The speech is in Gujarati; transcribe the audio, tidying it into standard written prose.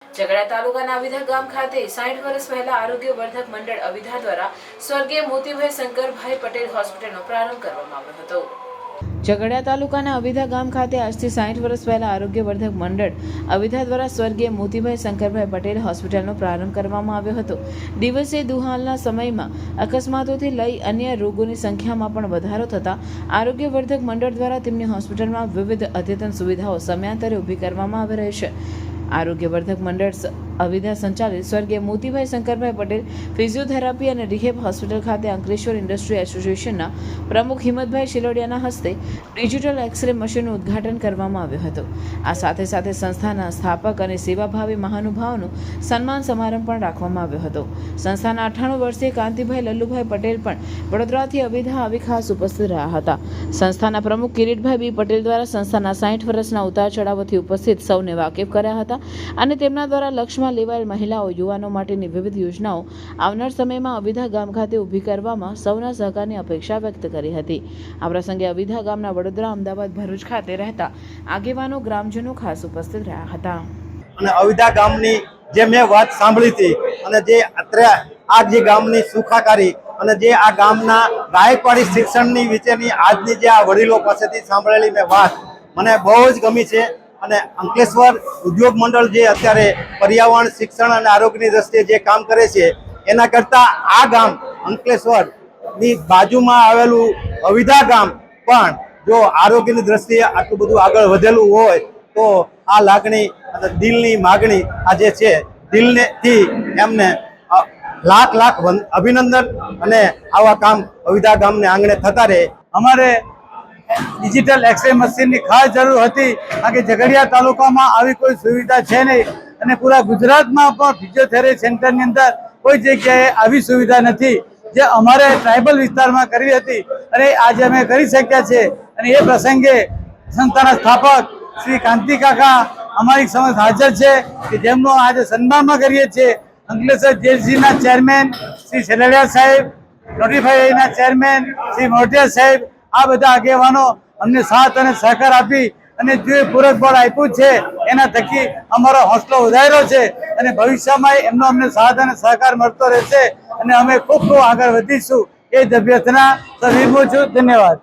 ઝઘડા તાલુકાના અવિધા ગામ ખાતે 60 વર્ષ પહેલા આરોગ્ય વર્ધક મંડળ અવિધા દ્વારા સ્વર્ગીય મોતીભાઈ શંકરભાઈ પટેલ હોસ્પિટલનો પ્રારંભ કરવામાં આવ્યો હતો। ઝઘડા તાલુકાના અવિધા ગામ ખાતે આજથી 60 વર્ષ પહેલા આરોગ્ય વર્ધક મંડળ અવિધા દ્વારા સ્વર્ગીય મોતીભાઈ શંકરભાઈ પટેલ હોસ્પિટલનો પ્રારંભ કરવામાં આવ્યો હતો। દિવસે દુહાલના સમયમાં અકસ્માતોથી લઈ અન્ય રોગોની સંખ્યામાં પણ વધારો થતા આરોગ્ય વર્ધક મંડળ દ્વારા તેમની હોસ્પિટલમાં વિવિધ અદ્યતન સુવિધાઓ સમયાંતરે ઊભી કરવામાં આવી રહી છે। આરોગ્ય વર્ધક મંડળ અવિધા સંચાલિત સ્વર્ગીય મોતીભાઈ શંકરભાઈ પટેલ ફિઝિયોથેરાપી અને રિહેબ હોસ્પિટલ ખાતે અંકલેશ્વર ઇન્ડસ્ટ્રી એસોસિએશનના પ્રમુખ હિંમતભાઈ શિલોડિયાના હસ્તે ડિજિટલ એક્સરે મશીનનું ઉદ્ઘાટન કરવામાં આવ્યું હતું। આ સાથે સાથે સંસ્થાના સ્થાપક અને સેવાભાવી મહાનુભાવોનું સન્માન સમારંભ પણ રાખવામાં આવ્યો હતો। સંસ્થાના 98 વર્ષીય કાંતિભાઈ લલ્લુભાઈ પટેલ પણ વડોદરાથી અવિધા આવી ખાસ ઉપસ્થિત રહ્યા હતા। સંસ્થાના પ્રમુખ કિરીટભાઈ બી પટેલ દ્વારા સંસ્થાના 60 વર્ષના ઉતાર ચઢાવોથી ઉપસ્થિત સૌને વાકેફ કર્યા હતા અને તેમના દ્વારા લક્ષ્યમાં લેવાયેલ મહિલાઓ યુવાનો માટેની વિવિધ યોજનાઓ આવનાર સમયમાં અવિધા ગામ ખાતે ઊભી કરવામાં સૌના સહકારની અપેક્ષા વ્યક્ત કરી હતી। આ પ્રસંગે અવિધા ગામના વડોદરા, અમદાવાદ, ભરૂચ ખાતે રહેતા આગેવાનો, ગ્રામજનો ખાસ ઉપસ્થિત રહ્યા હતા। અને અવિધા ગામની જે મેં વાત સાંભળી હતી અને જે અત્યારે આ જે ગામની સુખાકારી અને જે આ ગામના ગાયકવાડી શિક્ષણની વિશેની આજની જે આ વડીલો પાસેથી સાંભળેલી મેં વાત મને બહુ જ ગમી છે। અને અંકલેશ્વર ઉદ્યોગ મંડળ જે અત્યારે પર્યાવરણ, શિક્ષણ અને આરોગ્યની દ્રષ્ટિએ જે કામ કરે છે એના કરતાં આ ગામ અંકલેશ્વરની બાજુમાં આવેલું અવિધા ગામ પણ જો આરોગ્યની દ્રષ્ટિએ આટલું બધું આગળ વધેલું હોય તો આ લાગણી અને દિલની માગણી આ જે છે દિલથી એમને લાખ લાખ અભિનંદન અને આવા કામ અવિધા ગામને આંગણે થતા રહે। અમારે ડિજિટલ એક્સરે મશીનની ખાસ જરૂર હતી કારણ કે ઝઘડિયા તાલુકામાં આવી કોઈ સુવિધા છે નહીં અને પૂરા ગુજરાતમાં પણ ફિઝિયોથેરાપી સેન્ટરની અંદર કોઈ જગ્યાએ આવી સુવિધા નથી જે અમારે ટ્રાઇબલ વિસ્તારમાં કરવી હતી અને આજે અમે કરી શક્યા છે। અને એ પ્રસંગે સંસ્થાના સ્થાપક શ્રી કાંતિ કાકા અમારી સમક્ષ હાજર છે કે જેમનો આજે સન્માનમાં કરીએ છીએ। અંકલેશ્વર જેલસીના ચેરમેન શ્રી શેલડિયા સાહેબ, નોટિફાઈના ચેરમેન શ્રી મોટિયા સાહેબ, આ બધા આગેવાનો અમને સાથ અને સહકાર આપી અને જે પૂરક બળ આપ્યું છે એના થકી અમારો હોસલો વધાર્યો છે અને ભવિષ્યમાં એમનો અમને સાથ અને સહકાર મળતો રહેશે અને અમે ખૂબ આગળ વધીશું એ જ અભ્યર્થના સર વિરમું છું। ધન્યવાદ।